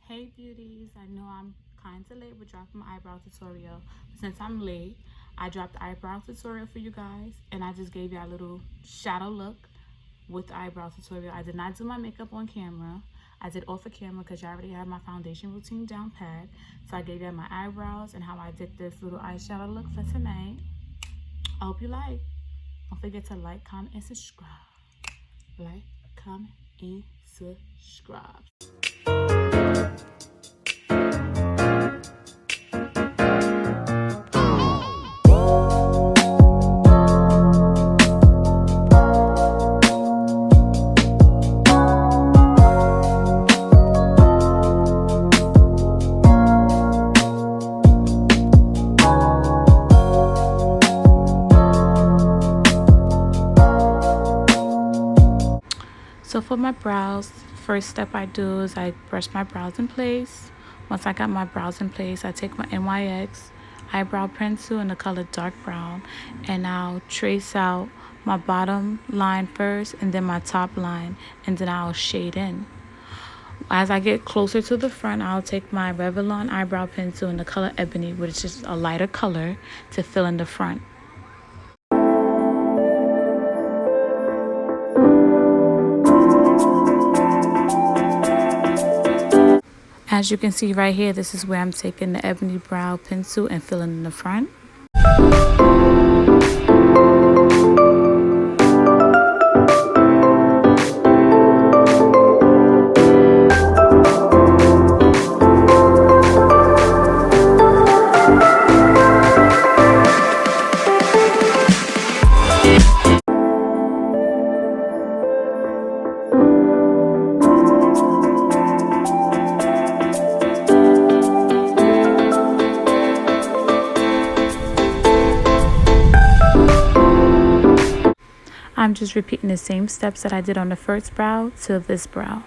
Hey beauties, I know I'm kind of late with dropping my eyebrow tutorial. Since I'm late, I dropped the eyebrow tutorial for you guys, and I just gave you a little shadow look with the eyebrow tutorial. I did not do my makeup on camera. I did off of camera because you already have my foundation routine down pat. So I gave you my eyebrows and how I did this little eyeshadow look for tonight. I hope you like. Don't forget to like, comment, and subscribe. Like, comment, and subscribe. So for my brows, first step I do is I brush my brows in place. Once I got my brows in place, I take my NYX eyebrow pencil in the color dark brown, and I'll trace out my bottom line first and then my top line, and then I'll shade in. As I get closer to the front, I'll take my Revlon eyebrow pencil in the color ebony, which is just a lighter color, to fill in the front. As you can see right here, this is where I'm taking the ebony brow pencil and filling in the front. I'm just repeating the same steps that I did on the first brow to this brow.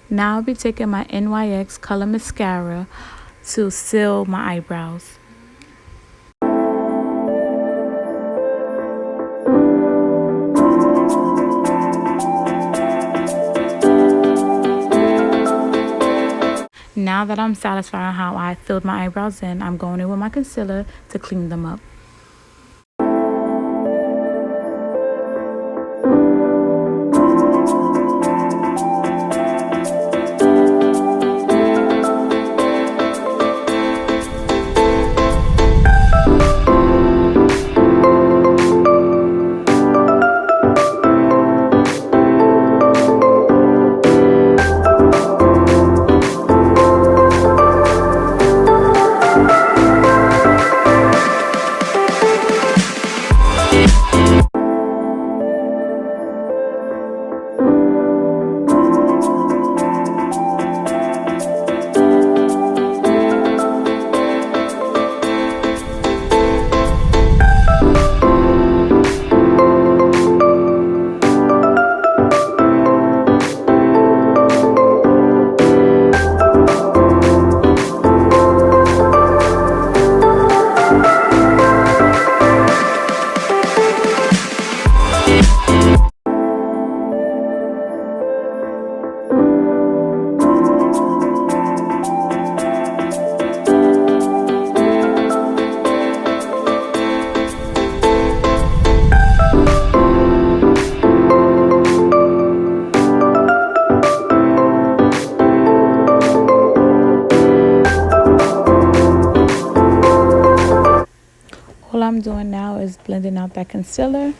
Now I'll be taking my NYX color mascara to seal my eyebrows. Now that I'm satisfied on how I filled my eyebrows in, I'm going in with my concealer to clean them up. All I'm doing now is blending out that concealer.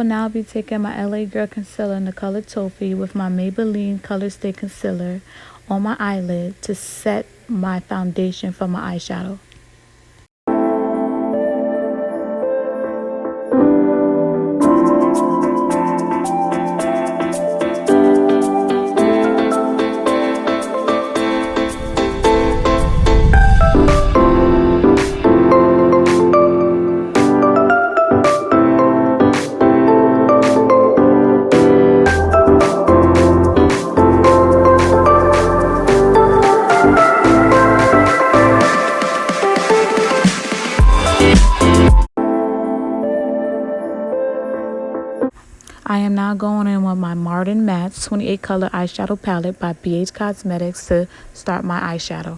will now be taking my LA Girl Concealer in the color Toffee with my Maybelline Colorstay Concealer on my eyelid to set my foundation for my eyeshadow. I am now going in with my Martin Mattes 28 color eyeshadow palette by BH Cosmetics to start my eyeshadow.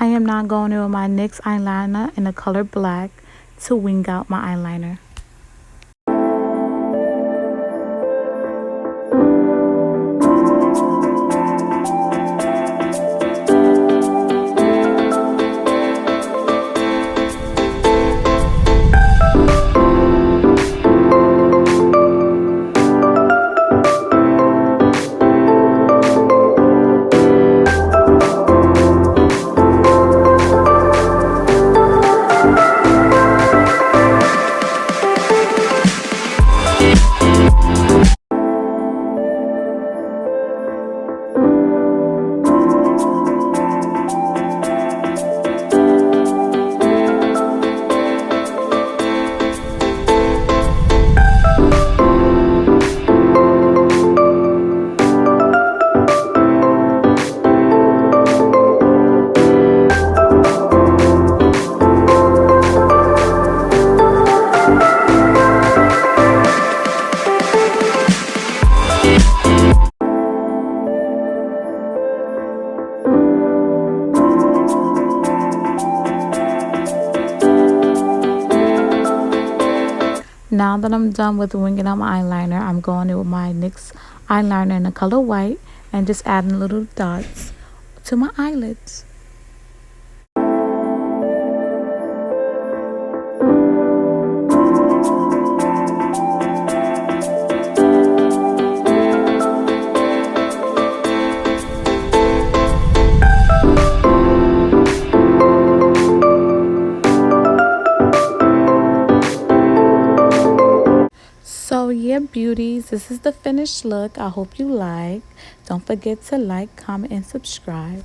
I am now going in with my NYX eyeliner in the color black to wing out my eyeliner. Now that I'm done with winging out my eyeliner, I'm going in with my NYX eyeliner in the color white and just adding little dots to my eyelids. So yeah, there, beauties. This is the finished look. I hope you like. Don't forget to like, comment, and subscribe.